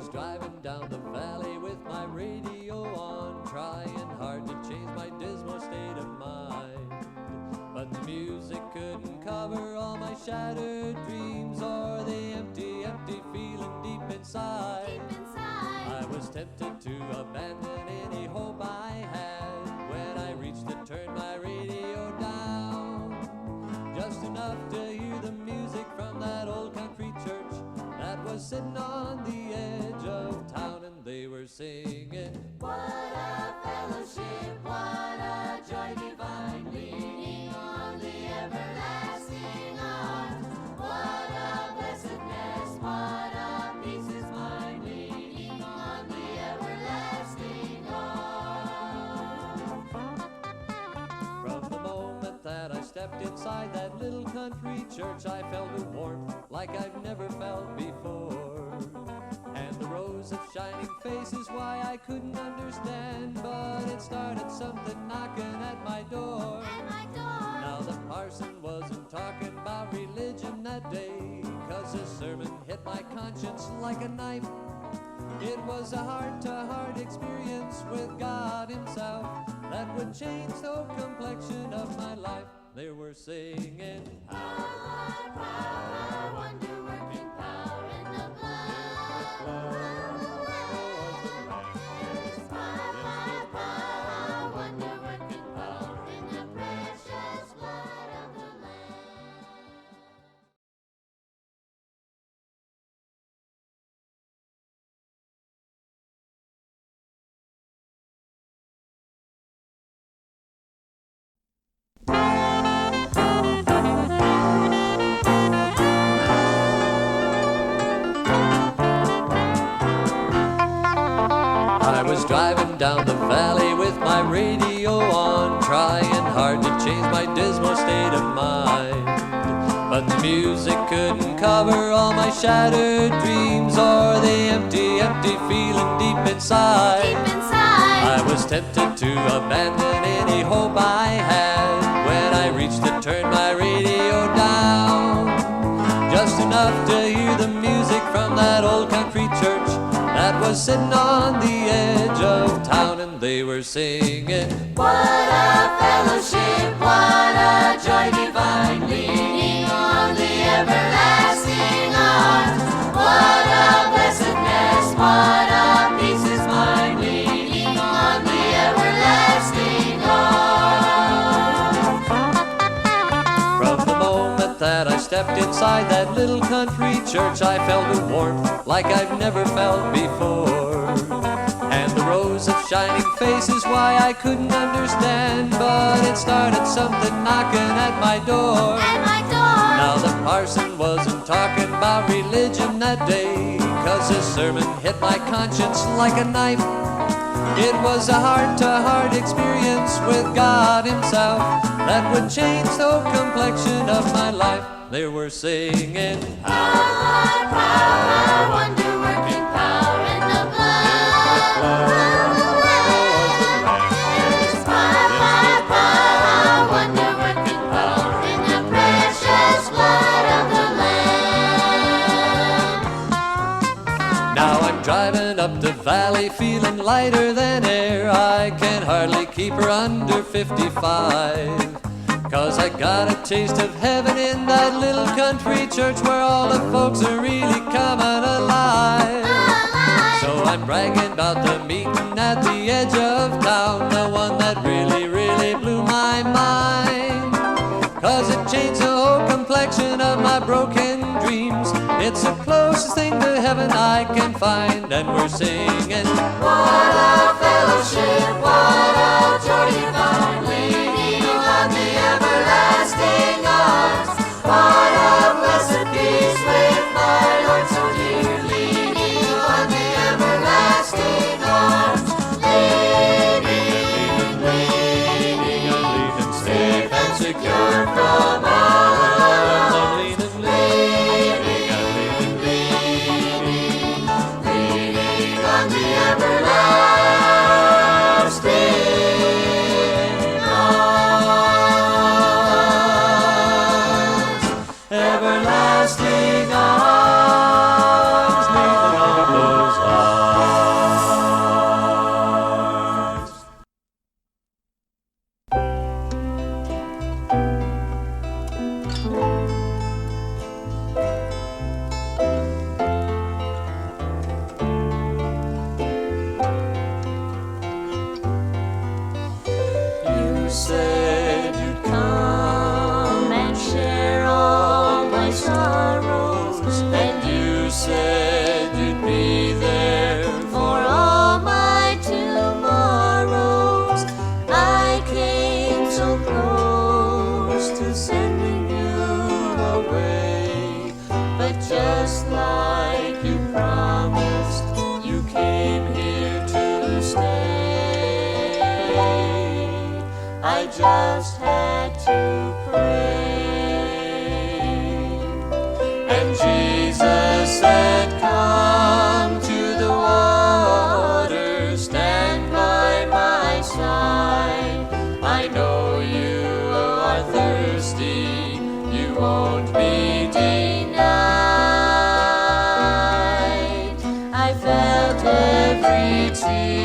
was driving down the valley with my radio on, trying hard to change my dismal state of mind. But the music couldn't cover all my shattered dreams, or the empty, empty feeling deep inside. I was tempted to abandon any hope I had when I reached to turn my radio down, just enough to hear the music from that old country church that was sitting on the edge of town, and they were singing, "What a fellowship, what a joy divine, leaning on the everlasting arms. What a blessedness, what a peace is mine, leaning on the everlasting arms." From the moment that I stepped inside that little country church, I felt a warmth like I've never felt before, and the rows of shining faces, why I couldn't understand, but it started something knocking at my door. Now the parson wasn't talking about religion that day, 'cause his sermon hit my conscience like a knife. It was a heart-to-heart experience with God himself that would change the whole complexion of my life. They were singing, "Power, power, wonder-working power in the blood of the Lamb. There is power, power, wonder-working power in the precious blood of the Lamb." I was driving down the valley with my radio on, trying hard to change my dismal state of mind. But the music couldn't cover all my shattered dreams, or the empty, empty feeling deep inside. I was tempted to abandon any hope I had when I reached to turn my radio down, just enough to hear the music from that old country church that was sitting on the edge of town, and they were singing, "What a fellowship, what a joy divine, leaning on the everlasting arms. What a blessedness, what a peace is mine, leaning on the everlasting arms." From the moment that I stepped inside that little country church, I felt a warmth like I've never felt before, and the rows of shining faces, why I couldn't understand, but it started something knocking at my door. Now the parson wasn't talking about religion that day, 'cause his sermon hit my conscience like a knife. It was a heart-to-heart experience with God himself that would change the whole complexion of my life. They were singing, "Power, power, wonder-working power in the blood of the Lamb. There is power, power, wonder-working power in the precious blood of the Lamb." Now I'm driving up the valley feeling lighter than air. I can hardly keep her under 55, 'cause I got a taste of heaven in that little country church where all the folks are really coming alive. So I'm bragging about the meeting at the edge of town, the one that really, really blew my mind, 'cause it changed the whole complexion of my broken dreams. It's the closest thing to heaven I can find, and we're singing, "What a fellowship, what a joy divine, leaning on the everlasting arms. What a blessed peace with my Lord so dear, leaning on the everlasting arms. Leaning, leaning, safe and secure from all. Leaning, leaning on the everlasting arms. Everlasting arms, leaning on those arms. said you'd come and share all my sorrows, and you said you'd be there for all my tomorrows. I came so close to sending you away, but just like you promised, you came here to stay. I just had to pray. And Jesus said, come to the water, stand by my side. I know you are thirsty, you won't be denied. I felt every teardrop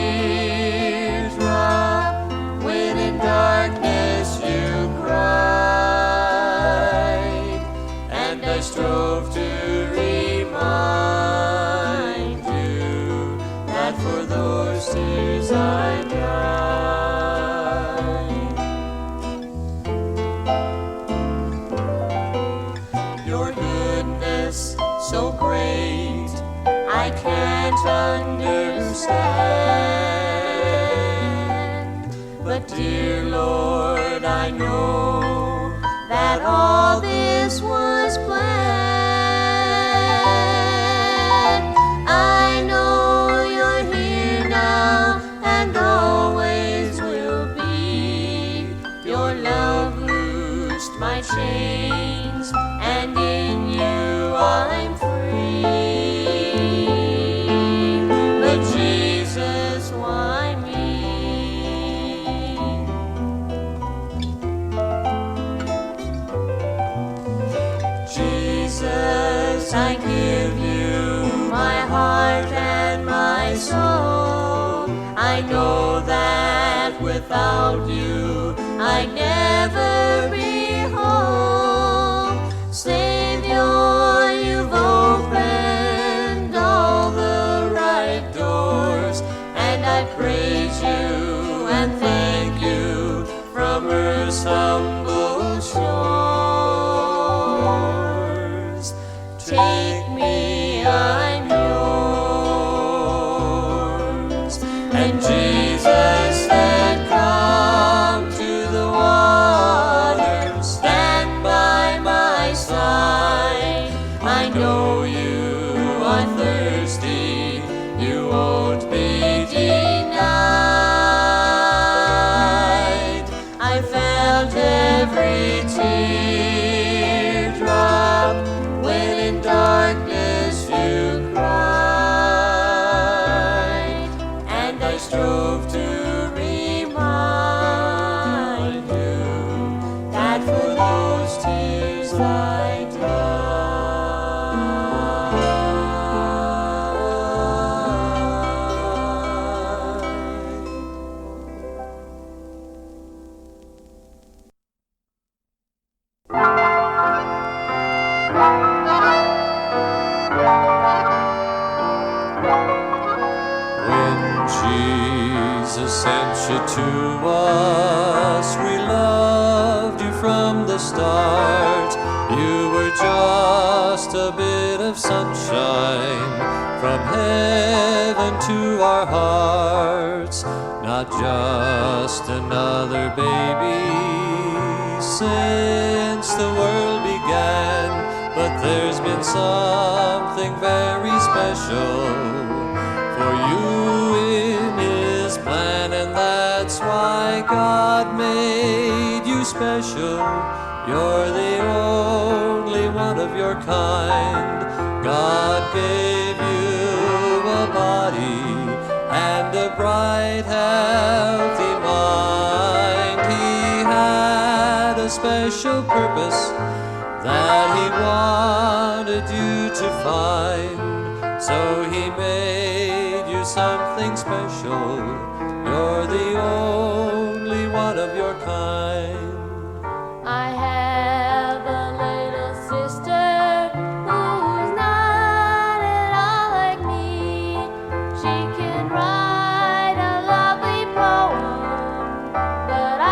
when in darkness you cried, and I strove to remind you that for those tears I died. Your goodness so great, I can't understand. But dear Lord, I know that all this was planned. I know you're here now and always will be. Your love loosed my chains, and in you I'm free. But Jesus, why me? Jesus, I give you my heart and my soul. I know that without you I'd never be whole. Savior, you've opened all the right doors, and I praise you and thank you from earth's humble shores. Take me, I'm yours. And Jesus said, come to the water, stand by my side. I know you are thirsty, you won't be denied. I felt every teardrop when in darkness you cried, and I strove to remind you that for those tears I died. When Jesus sent you to us, we loved you from the start. You were just a bit of sunshine from heaven to our hearts, not just another baby since the world began, but there's been something very special for you in His plan, and that's why God made you special. You're the only one of your kind. God gave you a body and a bright, healthy mind. He had a special purpose that He wanted you to find, so He made you something special. You're the only one of your kind. I have a little sister who's not at all like me. She can write a lovely poem, but I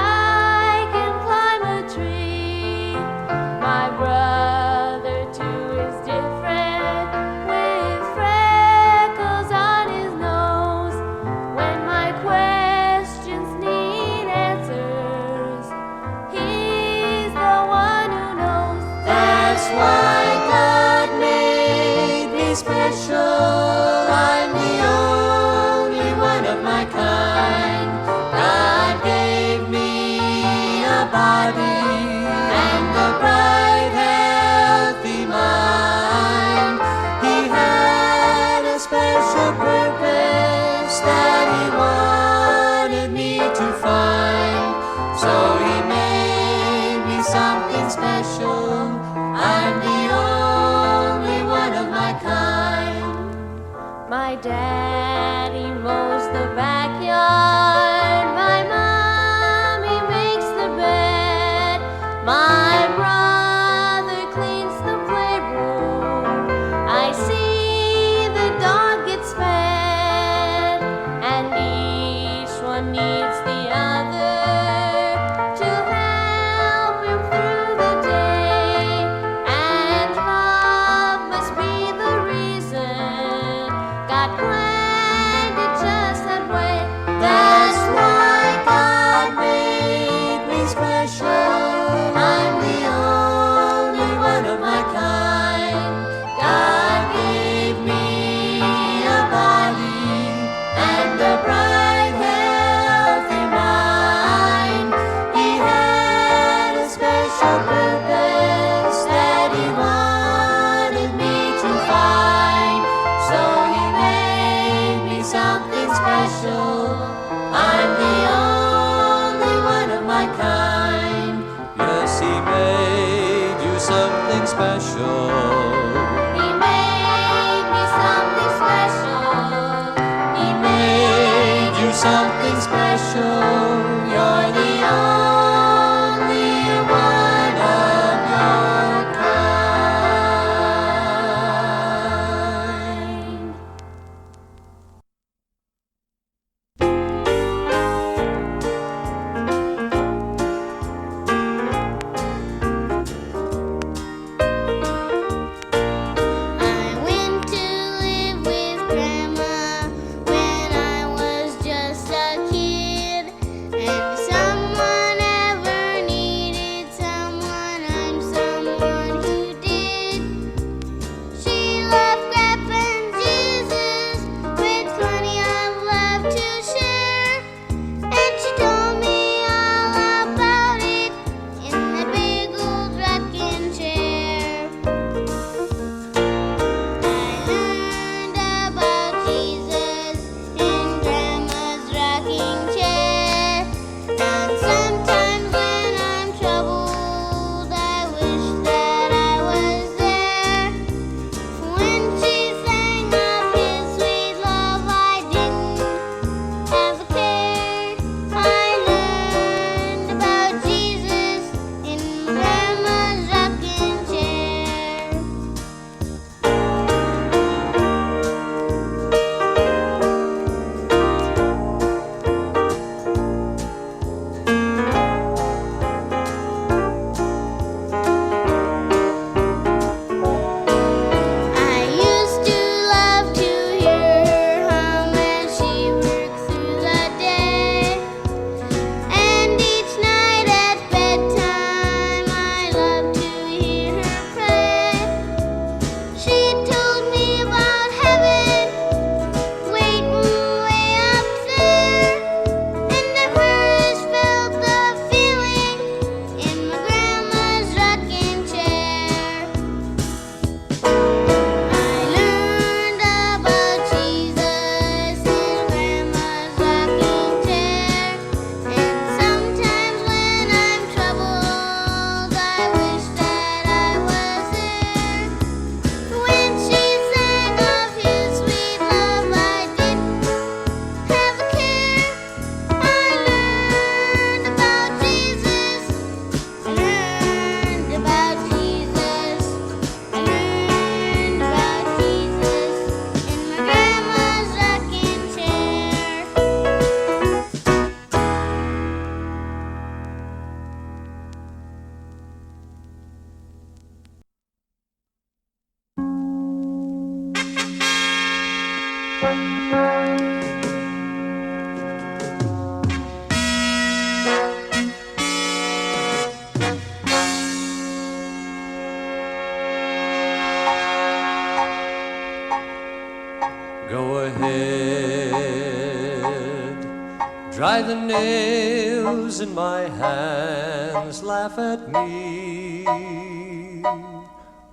Dry the nails in my hands, laugh at me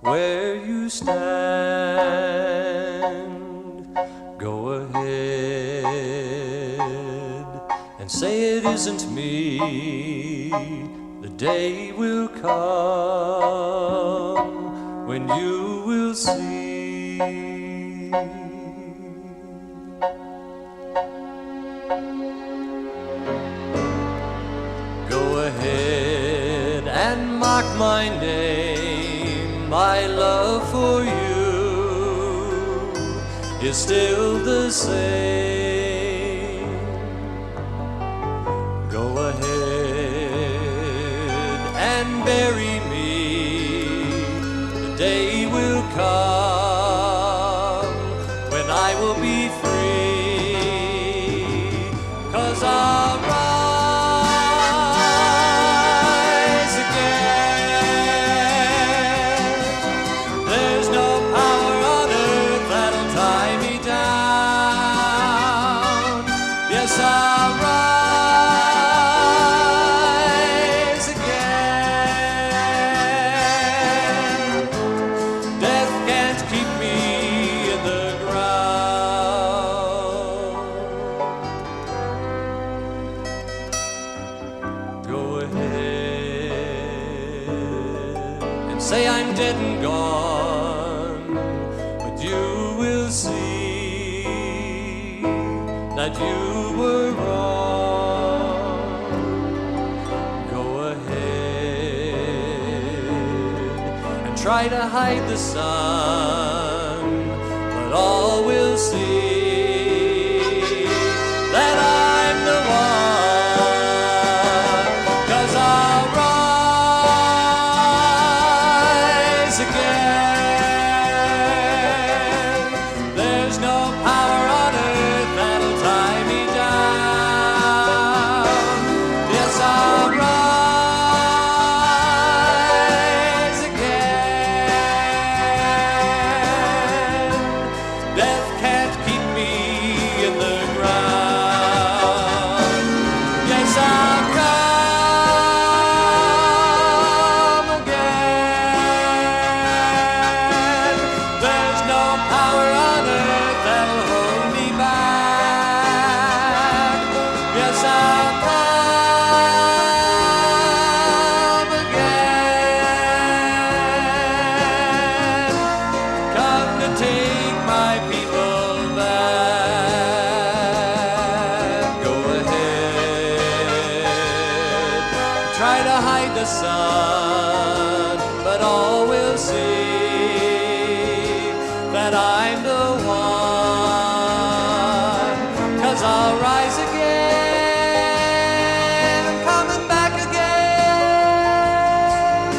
where you stand. Go ahead and say it isn't me. The day will come when you will see. Go ahead and mock my name. My love for you is still the same. Go ahead and bury me. The day will come when I will be free. 'Cause I'll rise again. There's no power on earth that'll tie me down. Yes, I'll rise again. Death can't keep me in the ground. Go ahead and say I'm dead and gone, but you will see that you were wrong. Go ahead and try to hide the sun, but all will see that I'm the one. 'Cause I'll rise again. There's no power on earth that'll tie me down. Yes, I'll rise again. Death can't keep me in the ground. Yes, I'll come again. There's no power on earth that'll hold me back. Yes, I'll come again. Come to take my people back. Go ahead, try to hide the sun, but all will see that I'm the one. 'Cause I'll rise again, I'm coming back again.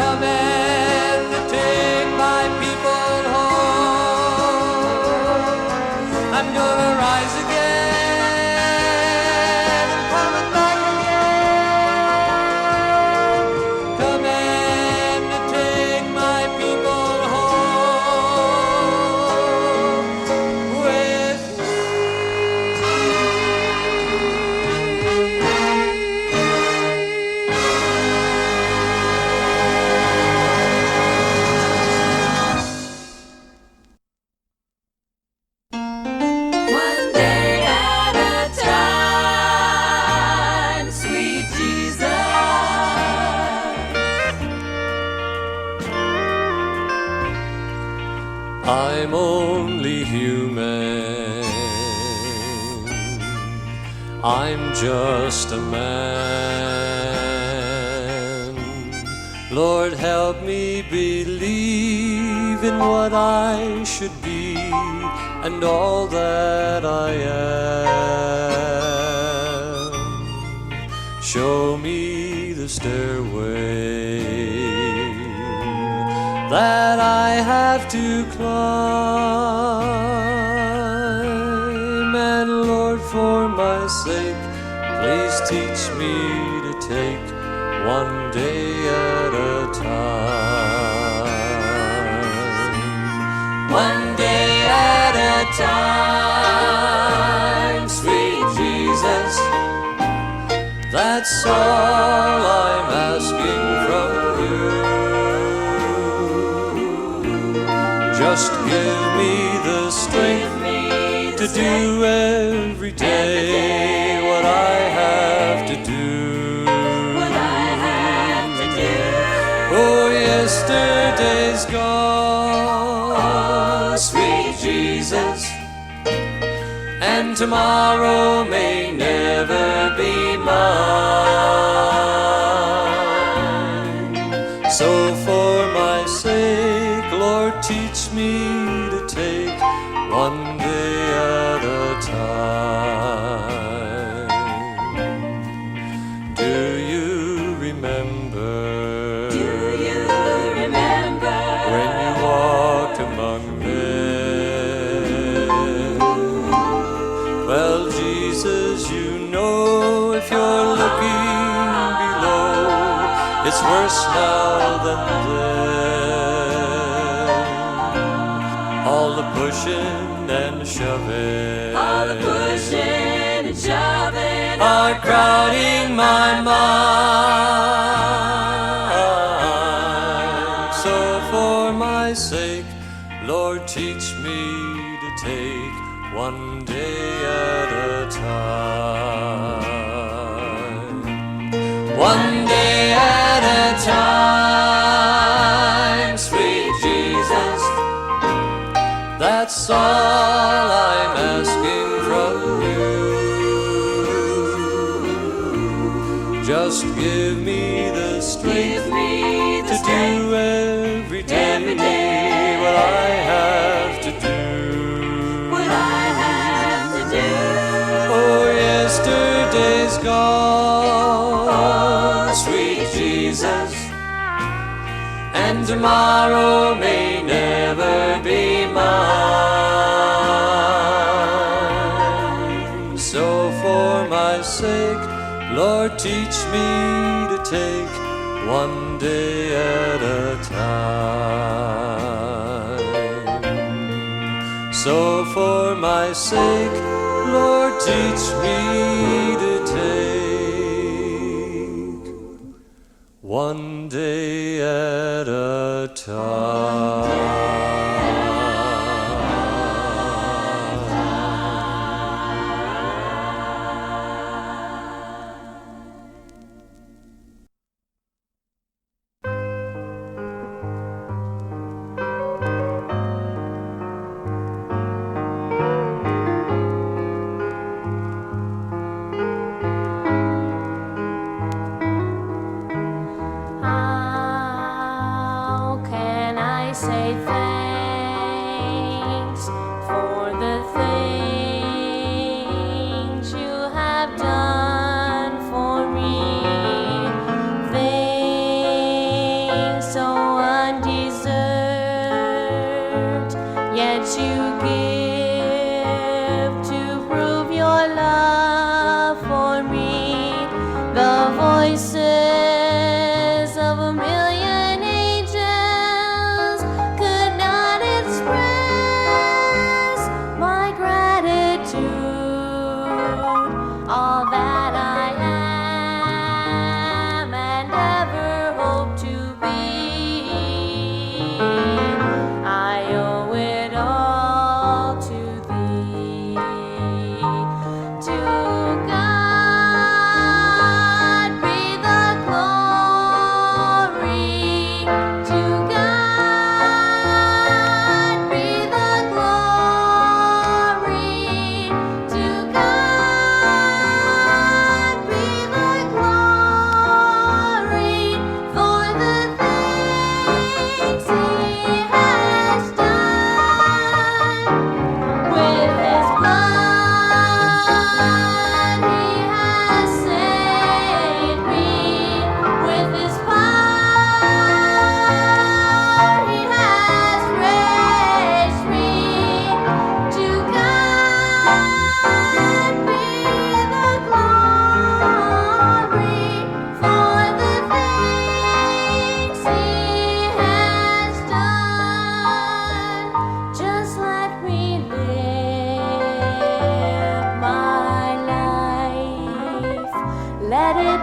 Coming to take my people home. I'm gonna rise again, I'm coming back again. Coming to take my people home with me. One day at a time, sweet Jesus. I'm only human. I'm just a man. Lord, help me believe in what I should be and all that I am. Show me the stairway that I have to climb. And Lord, for my sake, please teach me to take one day at a time. One day at a time, sweet Jesus. That's all I'm asking from you. Just give me the strength to do every day what I have to do. Oh, yesterday's gone, sweet Jesus, and tomorrow may never be mine. So for my sake, Lord, teach me to take one day at a time. Do you remember? When you walked among men? Well, Jesus, you know if you're looking below, it's worse now than then. All the pushing and shoving, are crowding my mind. So for my sake, Lord, teach me to take one day at a time. One day at a time, sweet Jesus. That's all I'm asking from you. Just give me the strength to do every day what I have to do. Oh, yesterday's gone, sweet Jesus, and tomorrow may never be mine. So for my sake, Lord, teach me to take one day at a time. So for my sake, Lord, teach me to take one day at a time. How can I say thanks for the things you have done for me? Things so undeserved, yet you give to prove your love for me. The voices of a million angels could not express my gratitude. All that I am and ever hope to be, I owe it all to thee. To God be the glory.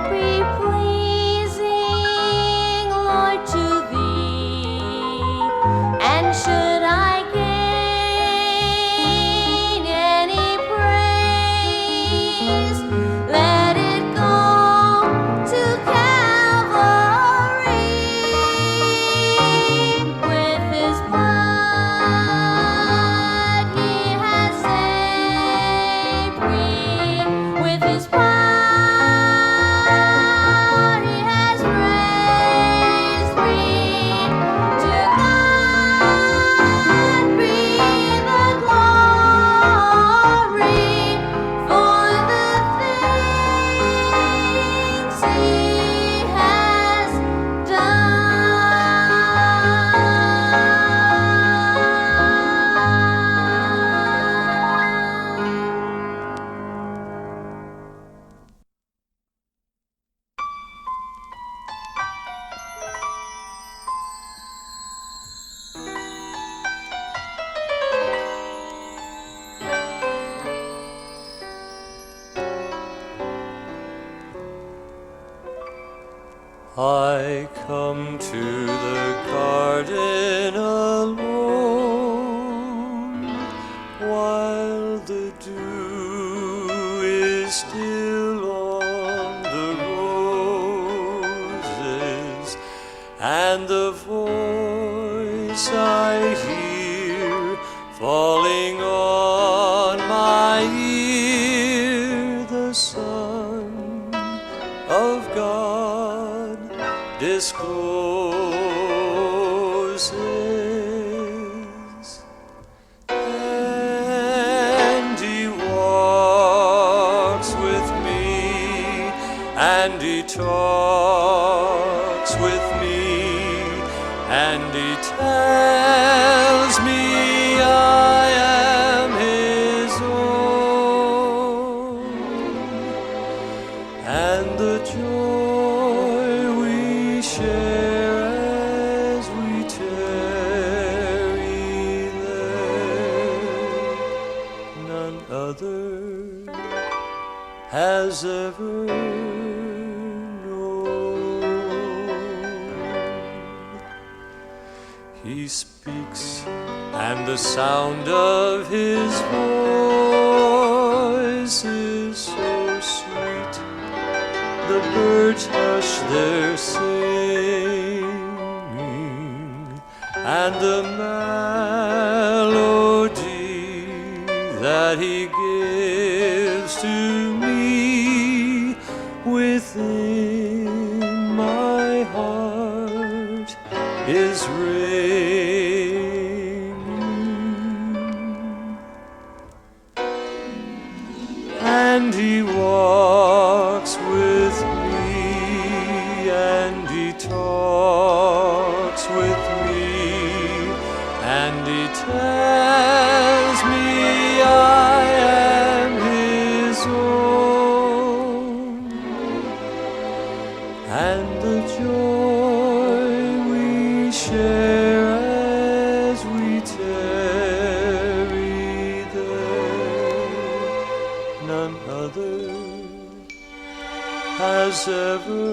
be pleasing, Lord, to thee. And should I gain any praise, let it go to Calvary. With his blood he has saved me. With his power he has raised me. To God be the glory for the things he has I come to the garden alone, while the dew is still on the roses, and the voice I hear falling on my ear, the Son of God discloses, and he walks with me, and he talks with me, and he tells me I am his own, and the joy we share as we tarry there, none other has ever known. He speaks, and the sound of his voice is so sweet, the birds hush their singing, and the melody that he gives to me within my heart is ringing. And he walks with me, and he talks with me, and he tells me I am his own, and the joy we share as we tarry there, none other has ever